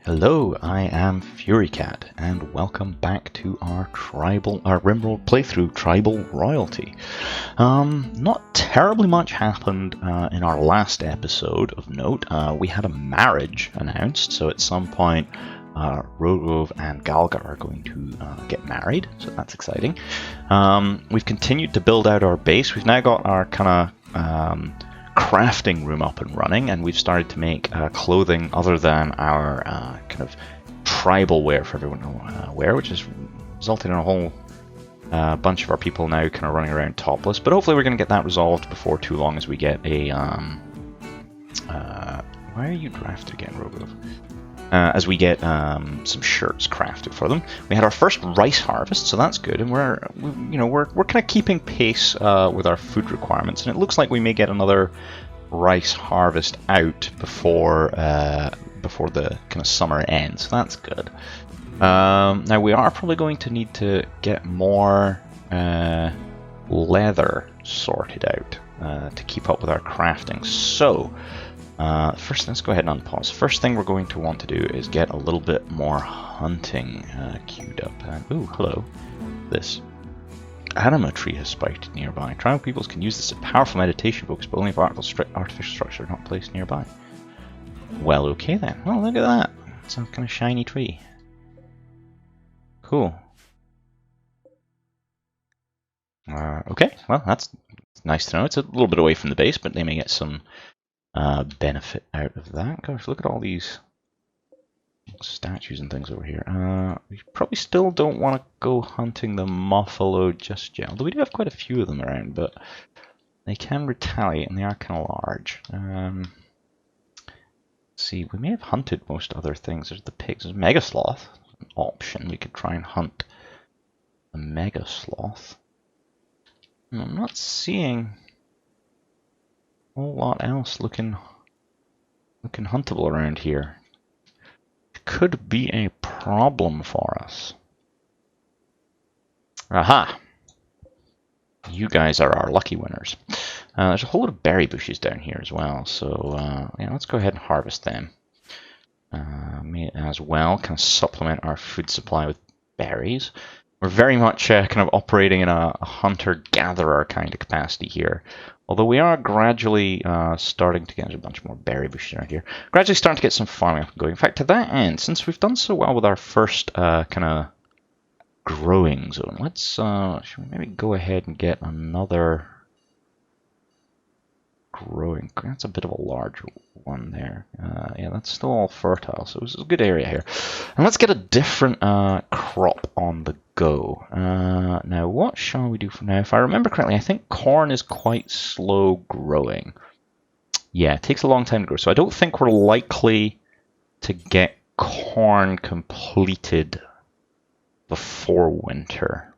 Hello, I am Furycat, and welcome back to our RimWorld playthrough, Tribal Royalty. Not terribly much happened in our last episode of note. We had a marriage announced, so at some point Rogrove and Galgar are going to get married, so that's exciting. We've continued to build out our base. We've now got our kind of crafting room up and running, and we've started to make clothing other than our kind of tribal wear for everyone to wear, which has resulted in a whole bunch of our people now kind of running around topless. But hopefully we're going to get that resolved before too long, as we get a why are you drafted again, Rogrove? As we get some shirts crafted for them. We had our first rice harvest, so that's good, and we're kind of keeping pace with our food requirements, and it looks like we may get another rice harvest out before the kind of summer ends, so that's good. Now we are probably going to need to get more leather sorted out to keep up with our crafting. So first, let's go ahead and unpause. First thing we're going to want to do is get a little bit more hunting queued up. Ooh, hello. This anima tree has spiked nearby. Tribal peoples can use this as a powerful meditation focus, but only if artificial structure are not placed nearby. Well, okay then. Oh, look at that. It's a kind of shiny tree. Cool. Okay, well, that's nice to know. It's a little bit away from the base, but they may get some benefit out of that. Gosh, look at all these statues and things over here. We probably still don't want to go hunting the Muffalo just yet, although we do have quite a few of them around, but they can retaliate and they are kind of large. Let's see, we may have hunted most other things. There's the pigs. There's Mega Sloth, an option. We could try and hunt the Mega Sloth. I'm not seeing a whole lot else looking huntable around here. It could be a problem for us. Aha! You guys are our lucky winners. There's a whole lot of berry bushes down here as well, so yeah, let's go ahead and harvest them. May as well kind of supplement our food supply with berries. We're very much kind of operating in a hunter-gatherer kind of capacity here. Although we are gradually starting to get a bunch more berry bushes around here. Gradually starting to get some farming up and going. In fact, to that end, since we've done so well with our first kind of growing zone, let's should we maybe go ahead and get another growing. That's a bit of a large one there. Yeah, that's still all fertile, so it's a good area here. And let's get a different crop on the go. Now, what shall we do for now? If I remember correctly, I think corn is quite slow growing. Yeah, it takes a long time to grow, so I don't think we're likely to get corn completed before winter.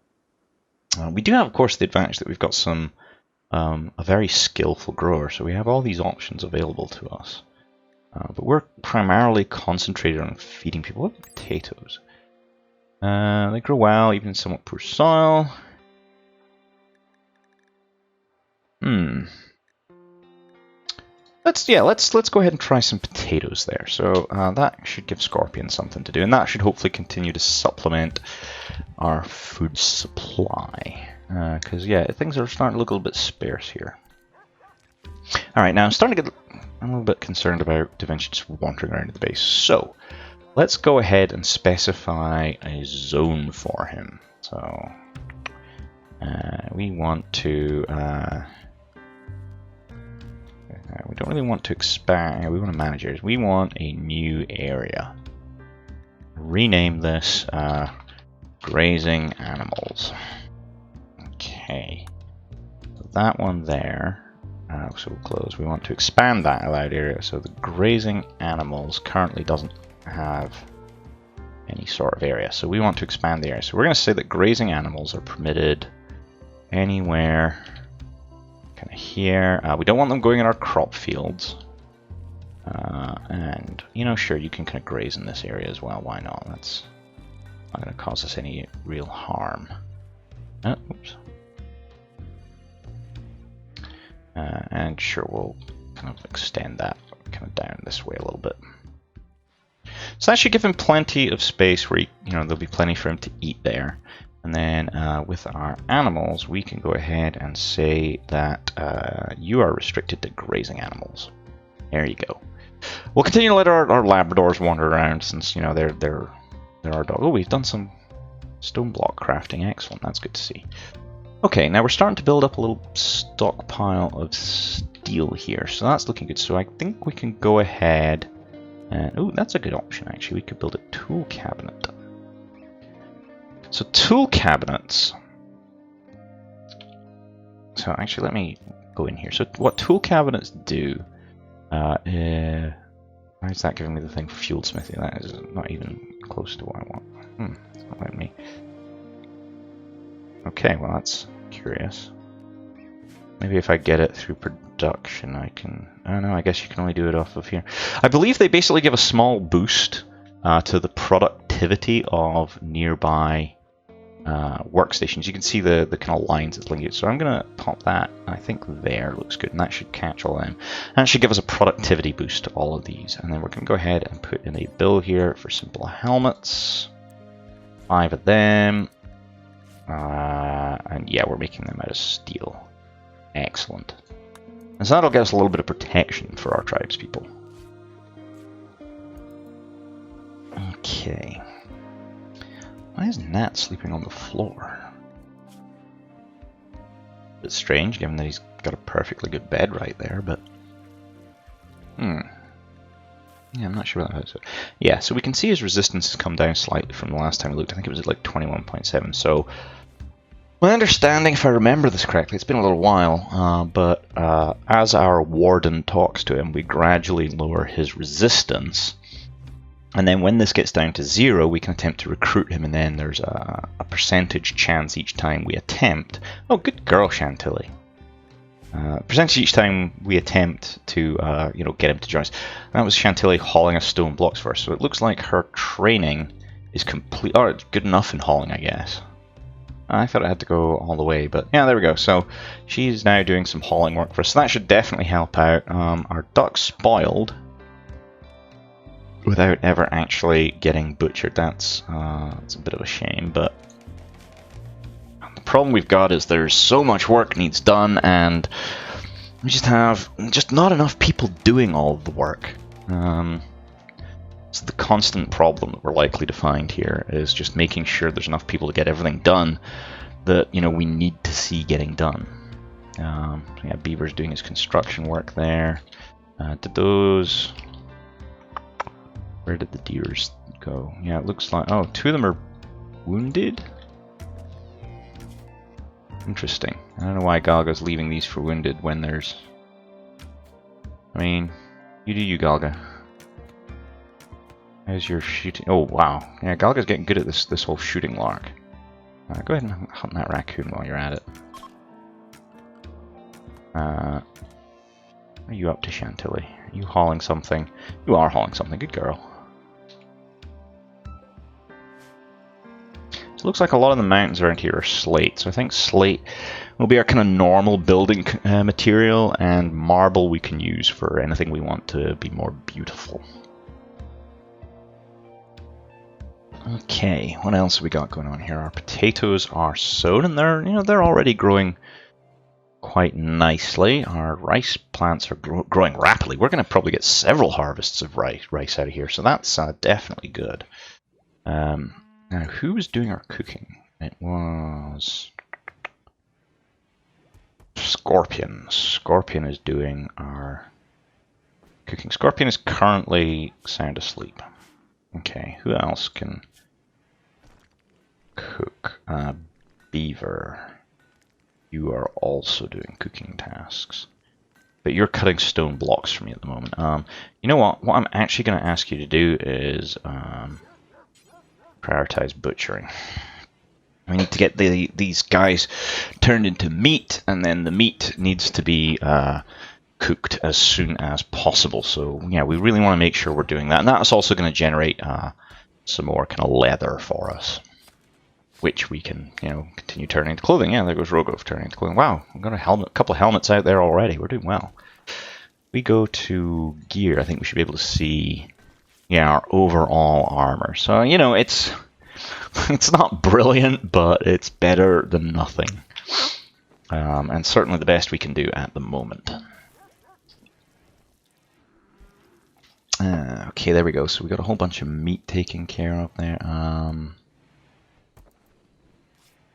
We do have, of course, the advantage that we've got some a very skillful grower, so we have all these options available to us. But we're primarily concentrated on feeding people. What about potatoes? They grow well, even in somewhat poor soil. Let's go ahead and try some potatoes there. So that should give scorpions something to do, and that should hopefully continue to supplement our food supply. Because yeah, things are starting to look a little bit sparse here. All right, now I'm starting to get a little bit concerned about Da Vinci just wandering around the base. So let's go ahead and specify a zone for him. So we want to. We don't really want to expand. We want to manage areas. We want a new area. Rename this grazing animals. Okay, so that one there, so we'll close. We want to expand that allowed area, so the grazing animals currently doesn't have any sort of area, so we want to expand the area. So we're going to say that grazing animals are permitted anywhere kind of here. We don't want them going in our crop fields, and sure, you can kind of graze in this area as well. Why not? That's not going to cause us any real harm. Oops. And sure, we'll kind of extend that kind of down this way a little bit. So that should give him plenty of space where there'll be plenty for him to eat there. And then with our animals, we can go ahead and say that you are restricted to grazing animals. There you go. We'll continue to let our Labradors wander around since they're our dog. Oh, we've done some stone block crafting. Excellent. That's good to see. Okay, now we're starting to build up a little stockpile of steel here, so that's looking good. So I think we can go ahead and oh, that's a good option actually. We could build a tool cabinet. So tool cabinets. So actually, let me go in here. So what tool cabinets do? Why is that giving me the thing for fuel smithing? That is not even close to what I want. It's not letting me. Okay, well that's curious. Maybe if I get it through production, I can. I don't know. I guess you can only do it off of here. I believe they basically give a small boost to the productivity of nearby workstations. You can see the kind of lines it's linking. So I'm gonna pop that. I think there looks good, and that should catch all them. And it should give us a productivity boost to all of these. And then we're gonna go ahead and put in a bill here for simple helmets. 5 of them. And yeah, we're making them out of steel. Excellent. And so that'll get us a little bit of protection for our tribespeople. Okay. Why is Nat sleeping on the floor? A bit strange, given that he's got a perfectly good bed right there, but... Yeah, I'm not sure what that is. Yeah, so we can see his resistance has come down slightly from the last time we looked. I think it was at like 21.7, so... My understanding, if I remember this correctly, it's been a little while, but as our warden talks to him, we gradually lower his resistance. And then when this gets down to 0, we can attempt to recruit him, and then there's a percentage chance each time we attempt. Oh, good girl, Chantilly. Percentage each time we attempt to, get him to join us. And that was Chantilly hauling us stone blocks for us. So it looks like her training is complete. Oh, it's good enough in hauling, I guess. I thought I had to go all the way, but yeah, there we go. So she's now doing some hauling work for us. So that should definitely help out. Our duck spoiled without ever actually getting butchered. That's a bit of a shame, but the problem we've got is there's so much work needs done, and we just have not enough people doing all of the work. So the constant problem that we're likely to find here is just making sure there's enough people to get everything done that we need to see getting done. Yeah, Beaver's doing his construction work there. Did those? Where did the deers go? Yeah, it looks like 2 of them are wounded. Interesting. I don't know why Galga's leaving these for wounded when there's. I mean, you do you, Galga. How's your shooting? Oh wow, yeah, Galga's getting good at this whole shooting lark. Go ahead and hunt that raccoon while you're at it. What are you up to, Chantilly? Are you hauling something? You are hauling something. Good girl. So it looks like a lot of the mountains around here are slate. So I think slate will be our kind of normal building material, and marble we can use for anything we want to be more beautiful. Okay, what else have we got going on here? Our potatoes are sown, and they're already growing quite nicely. Our rice plants are growing rapidly. We're going to probably get several harvests of rice out of here, so that's definitely good. Now, who was doing our cooking? It was Scorpion. Scorpion is doing our cooking. Scorpion is currently sound asleep. Okay, who else can cook? Beaver. You are also doing cooking tasks. But you're cutting stone blocks for me at the moment. You know what? What I'm actually going to ask you to do is prioritize butchering. We need to get these guys turned into meat, and then the meat needs to be cooked as soon as possible. So yeah, we really want to make sure we're doing that. And that's also going to generate some more kind of leather for us, which we can continue turning into clothing. Yeah, there goes Rogov turning into clothing. Wow, we've got a couple of helmets out there already. We're doing well. We go to gear. I think we should be able to see yeah, our overall armor. So, you know, it's not brilliant, but it's better than nothing. And certainly the best we can do at the moment. Okay, there we go. So we got a whole bunch of meat taken care of there.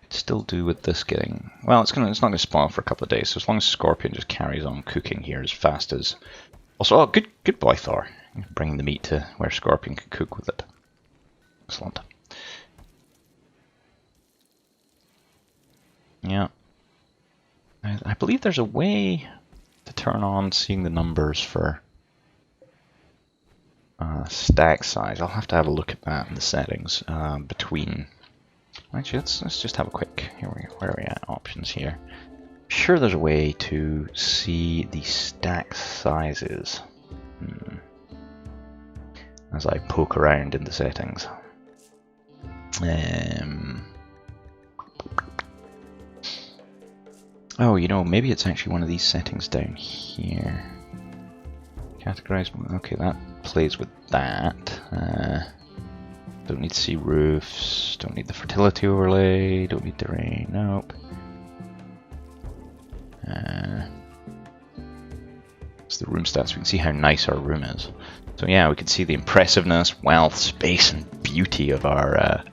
Still do with this getting... Well, it's not going to spoil for a couple of days, so as long as Scorpion just carries on cooking here as fast as... Also, oh, good boy, Thor. Bringing the meat to where Scorpion can cook with it. Excellent. Yeah. I believe there's a way to turn on seeing the numbers for stack size. I'll have to have a look at that in the settings between... Actually, let's just have a quick... Where are we at? Options here. I'm sure there's a way to see the stack sizes. As I poke around in the settings. Oh, you know, maybe it's actually one of these settings down here. Categorize. Okay, that plays with that. Don't need to see roofs. Don't need the fertility overlay. Don't need the rain. Nope. It's the room stats. We can see how nice our room is. So yeah, we can see the impressiveness, wealth, space, and beauty of our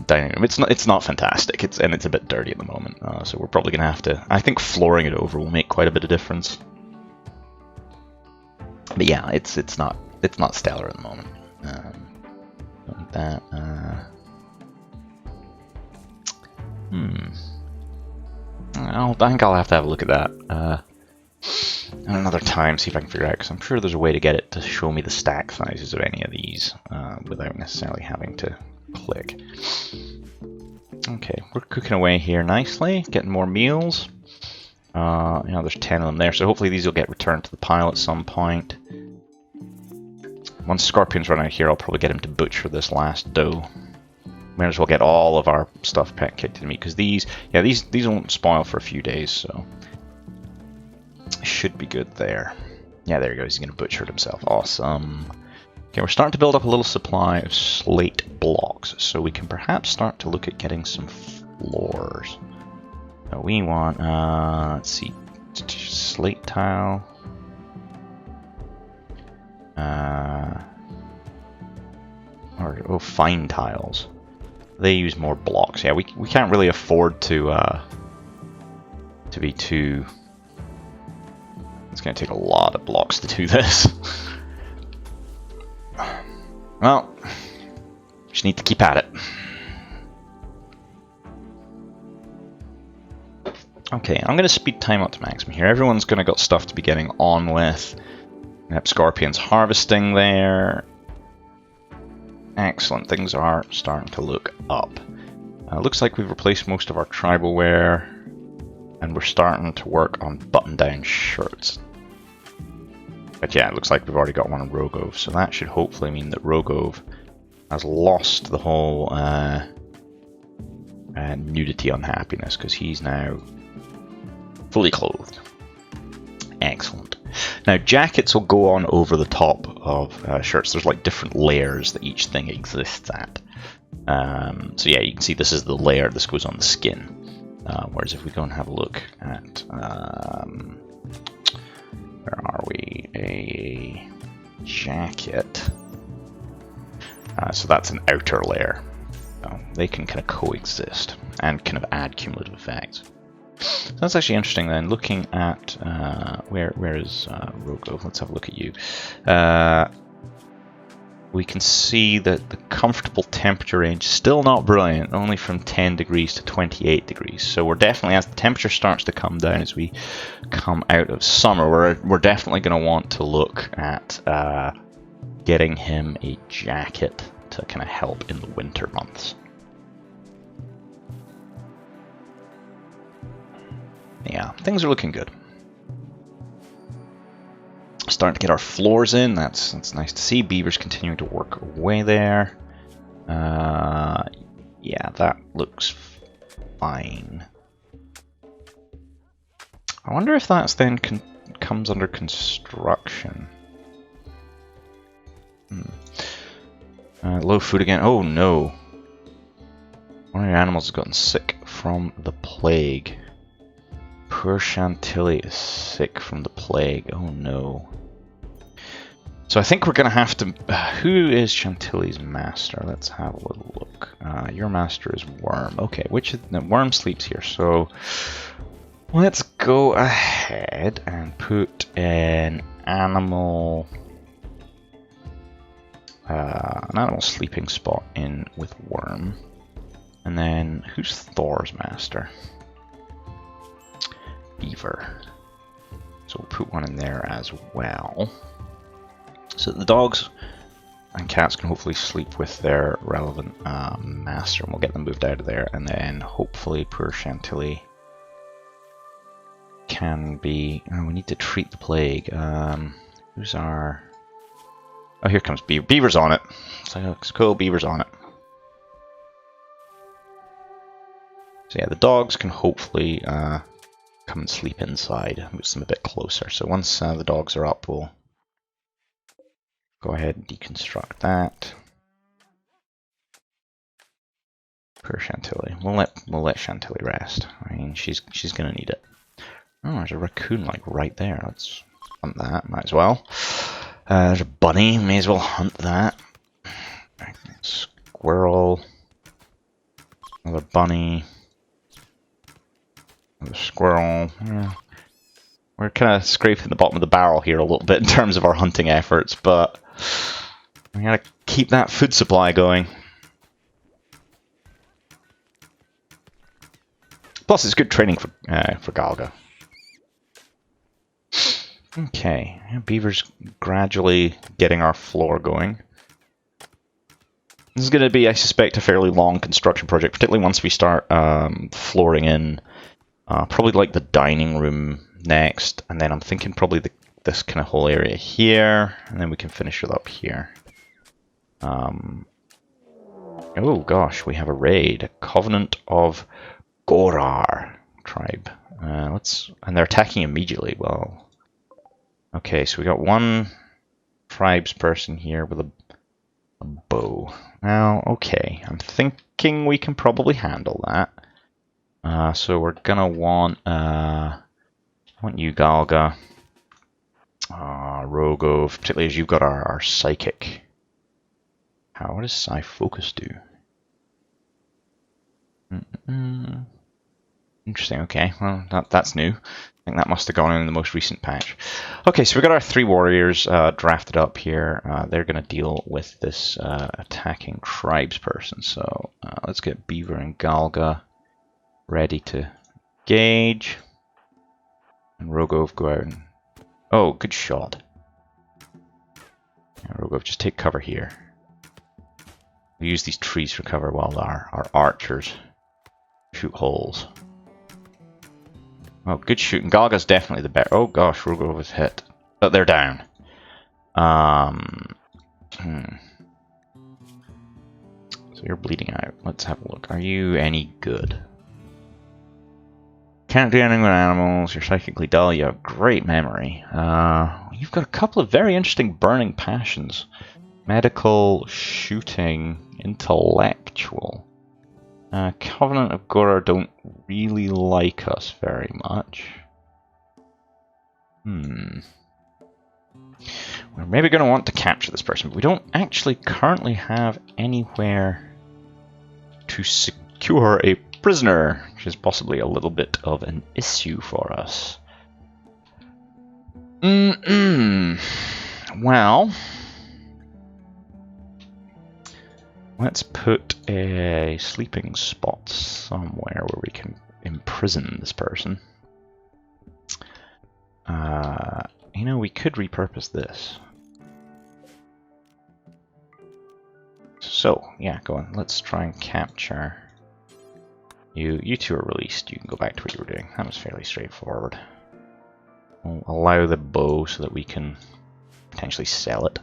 dining room. It's not fantastic. It's a bit dirty at the moment. So we're probably gonna have to. I think flooring it over will make quite a bit of difference. But yeah, it's not stellar at the moment. Like that. I think I'll have to have a look at that at another time, see if I can figure it out, because I'm sure there's a way to get it to show me the stack sizes of any of these without necessarily having to click. Okay, we're cooking away here nicely, getting more meals. You know, there's 10 of them there, so hopefully these will get returned to the pile at some point. Once Scorpion's run out here, I'll probably get him to butcher this last dough. Might as well get all of our stuff kicked in meat, because these won't spoil for a few days, so should be good there. Yeah, there he goes. He's going to butcher it himself. Awesome. Okay, we're starting to build up a little supply of slate blocks, so we can perhaps start to look at getting some floors. So we want, let's see, slate tile. Or fine tiles. They use more blocks. Yeah, we can't really afford to be too. It's going to take a lot of blocks to do this. Well, just need to keep at it. Okay, I'm going to speed time up to maximum here. Everyone's going to got stuff to be getting on with. Yep, Scorpion's harvesting there. Excellent, things are starting to look up. Looks like we've replaced most of our tribal wear, and we're starting to work on button-down shirts. But yeah, it looks like we've already got one on Rogov, so that should hopefully mean that Rogov has lost the whole nudity unhappiness, because he's now fully clothed. Excellent. Now, jackets will go on over the top of shirts. There's like different layers that each thing exists at. So yeah, you can see this is the layer. This goes on the skin. Whereas if we go and have a look at... where are we? A jacket. So that's an outer layer. So they can kind of coexist and kind of add cumulative effects. So that's actually interesting then, looking at, where is Rogo? Let's have a look at you. We can see that the comfortable temperature range, still not brilliant, only from 10 degrees to 28 degrees. So we're definitely, as the temperature starts to come down as we come out of summer, we're definitely going to want to look at getting him a jacket to kind of help in the winter months. Yeah, things are looking good. Starting to get our floors in. That's nice to see. Beaver's continuing to work away there. Yeah, that looks fine. I wonder if that's then comes under construction. Low food again. Oh no. One of your animals has gotten sick from the plague. Poor Chantilly is sick from the plague. Oh no. So I think we're going to have to... who is Chantilly's master? Let's have a little look. Your master is Worm. Okay, Worm sleeps here. So let's go ahead and put an animal sleeping spot in with Worm. And then who's Thor's master? Beaver. So we'll put one in there as well. So the dogs and cats can hopefully sleep with their relevant master, and we'll get them moved out of there, and then hopefully poor Chantilly can be... Oh, we need to treat the plague. Who's our... Oh, here comes Beaver. Beaver's on it. So it's cool, Beaver's on it. So yeah, the dogs can hopefully come and sleep inside, move them a bit closer. So once the dogs are up, we'll go ahead and deconstruct that. Poor Chantilly. We'll let Chantilly rest. I mean, she's gonna need it. Oh, there's a raccoon like right there. Let's hunt that. Might as well. There's a bunny. May as well hunt that. Squirrel. Another bunny. Another squirrel. Yeah. We're kind of scraping the bottom of the barrel here a little bit in terms of our hunting efforts, but we gotta keep that food supply going. Plus, it's good training for Galga. Okay, Beaver's gradually getting our floor going. This is going to be, I suspect, a fairly long construction project, particularly once we start flooring in. Probably like the dining room next, and then I'm thinking probably this kind of whole area here, and then we can finish it up here. Oh gosh, we have a raid, a Covenant of Gorar tribe. And they're attacking immediately. Well, okay, so we got one tribes person here with a bow. Now, okay, I'm thinking we can probably handle that. So we're gonna want you, Galga, Rogov, particularly as you've got our psychic. What does Psi Focus do? Interesting. Okay, well that's new. I think that must have gone in the most recent patch. Okay, so we got our 3 warriors drafted up here. They're going to deal with this attacking tribes person. So let's get Beaver and Galga ready to gauge. And Rogov go out and... Oh, good shot. Yeah, Rogov, just take cover here. We use these trees for cover while our archers shoot holes. Oh, good shooting. Galga's definitely the better. Oh gosh, Rogov was hit. But they're down. So you're bleeding out. Let's have a look. Are you any good? Can't do anything with animals. You're psychically dull. You have great memory. You've got a couple of very interesting burning passions. Medical, shooting, intellectual. Covenant of Gorar don't really like us very much. We're maybe going to want to capture this person, but we don't actually currently have anywhere to secure a prisoner, which is possibly a little bit of an issue for us. Well, let's put a sleeping spot somewhere where we can imprison this person. You know, we could repurpose this. So, yeah, go on. Let's try and capture you. You two are released. You can go back to what you were doing. That was fairly straightforward. We'll allow the bow so that we can potentially sell it.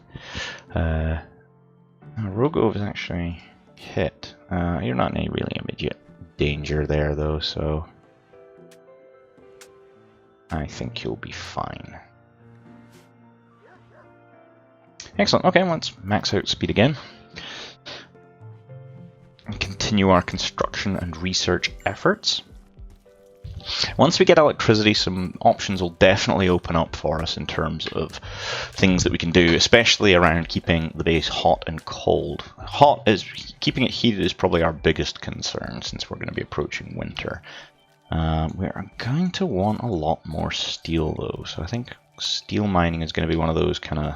Rogov is actually hit. You're not in any really immediate danger there, though, so I think you'll be fine. Excellent. Okay, let's max out speed again. And continue our construction and research efforts. Once we get electricity, some options will definitely open up for us in terms of things that we can do, especially around keeping the base hot and cold. Keeping it heated is probably our biggest concern since we're going to be approaching winter. We're going to want a lot more steel though, so I think steel mining is going to be one of those kind of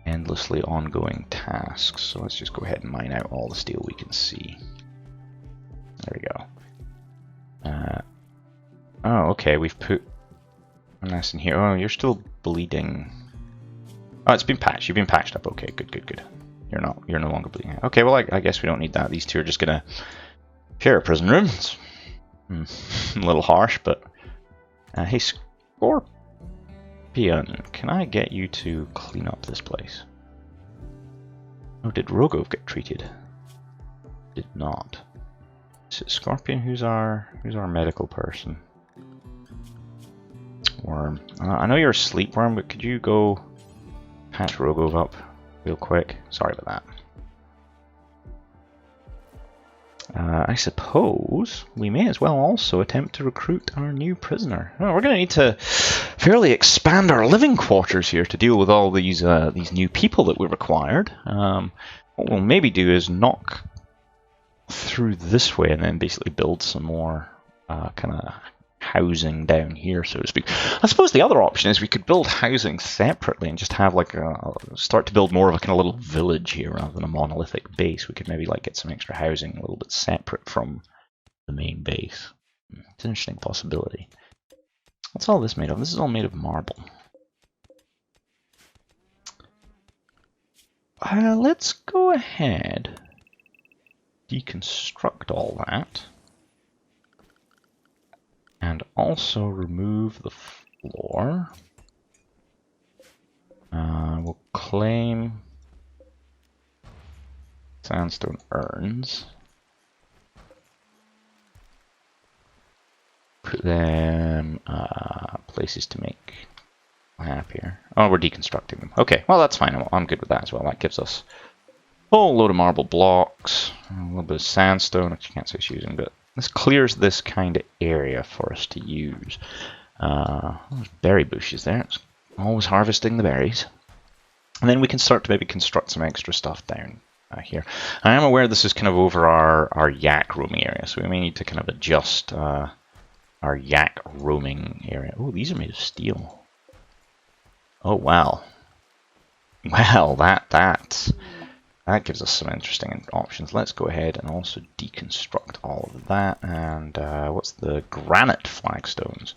endlessly ongoing tasks. So let's just go ahead and mine out all the steel we can see. There we go. Oh, okay, we've put a nice in here. Oh, you're still bleeding. Oh, it's been patched. You've been patched up. Okay, good, good, good. You're no longer bleeding. Okay, well, I guess we don't need that. These two are just gonna share a prison room. It's a little harsh, but hey, Scorpion, can I get you to clean up this place? Oh, did Rogov get treated? Did not. Is it Scorpion who's our medical person? Worm. I know you're asleep, Worm, but could you go patch Rogov up real quick? Sorry about that. I suppose we may as well also attempt to recruit our new prisoner. Oh, we're going to need to fairly expand our living quarters here to deal with all these new people that we required. What we'll maybe do is knock through this way and then basically build some more kind of housing down here, so to speak. I suppose the other option is we could build housing separately and just have like start to build more of a kind of little village here rather than a monolithic base. We could maybe like get some extra housing a little bit separate from the main base. It's an interesting possibility. What's all this made of? This is all made of marble. Let's go ahead, deconstruct all that. And also remove the floor. We'll claim sandstone urns. Put them places to make happier. Oh, we're deconstructing them. Okay, well that's fine. I'm good with that as well. That gives us a whole load of marble blocks, a little bit of sandstone, which you can't say it's using, but this clears this kind of area for us to use. There's berry bushes there. It's always harvesting the berries. And then we can start to maybe construct some extra stuff down here. I am aware this is kind of over our yak roaming area, so we may need to kind of adjust our yak roaming area. Oh, these are made of steel. Oh, wow. Well, that gives us some interesting options. Let's go ahead and also deconstruct all of that. And what's the granite flagstones?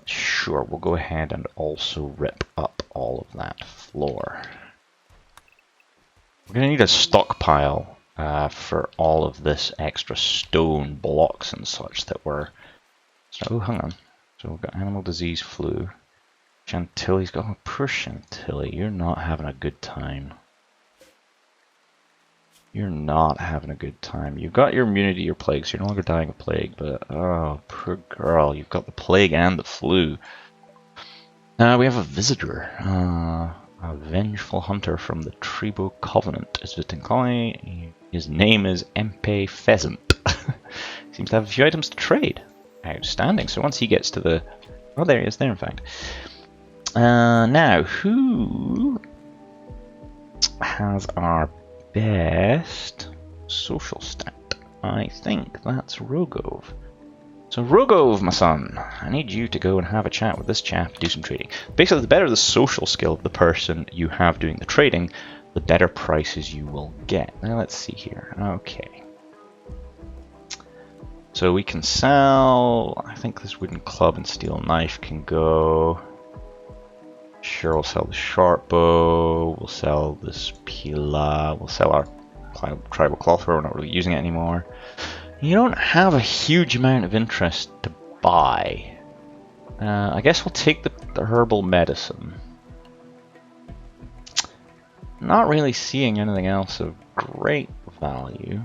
Sure, we'll go ahead and also rip up all of that floor. We're going to need a stockpile for all of this extra stone blocks and such that we're... Oh, hang on. So we've got animal disease, flu. Chantilly's got... Oh, poor Chantilly, you're not having a good time. You're not having a good time. You've got your immunity to your plague, so you're no longer dying of plague, but oh, poor girl, you've got the plague and the flu. We have a visitor, a vengeful hunter from the Tribo Covenant is visiting colony. His name is Mp Pheasant. Seems to have a few items to trade. Outstanding. So once he gets to the... Oh, there he is, there in fact. Now, who has our best social stat? I think that's Rogov. So Rogov, my son, I need you to go and have a chat with this chap, do some trading. Basically, the better the social skill of the person you have doing the trading, the better prices you will get. Now let's see here. Okay. So we can sell, I think this wooden club and steel knife can go. Sure, we'll sell the short bow, we'll sell this pila, we'll sell our tribal cloth, we're not really using it anymore. You don't have a huge amount of interest to buy. I guess we'll take the herbal medicine. Not really seeing anything else of great value.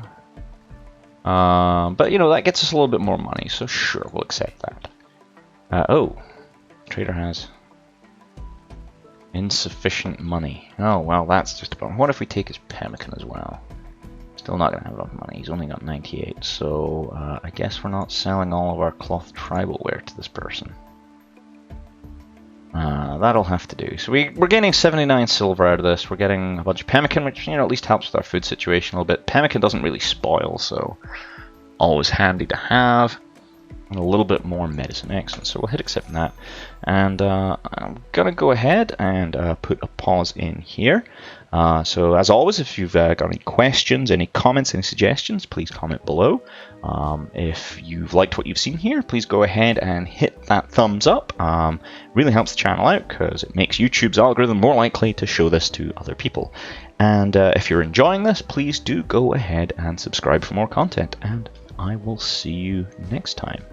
But, you know, that gets us a little bit more money, so sure, we'll accept that. Oh, trader has Insufficient money. Oh, well, that's just about... What if we take his pemmican as well? Still not going to have enough money. He's only got 98, so I guess we're not selling all of our cloth tribal wear to this person. That'll have to do. So we're getting 79 silver out of this. We're getting a bunch of pemmican, which, you know, at least helps with our food situation a little bit. Pemmican doesn't really spoil, so always handy to have. And a little bit more medicine. Excellent. So we'll hit accept that. And I'm going to go ahead and put a pause in here. So as always, if you've got any questions, any comments, any suggestions, please comment below. If you've liked what you've seen here, please go ahead and hit that thumbs up. Really helps the channel out because it makes YouTube's algorithm more likely to show this to other people. And if you're enjoying this, please do go ahead and subscribe for more content. And I will see you next time.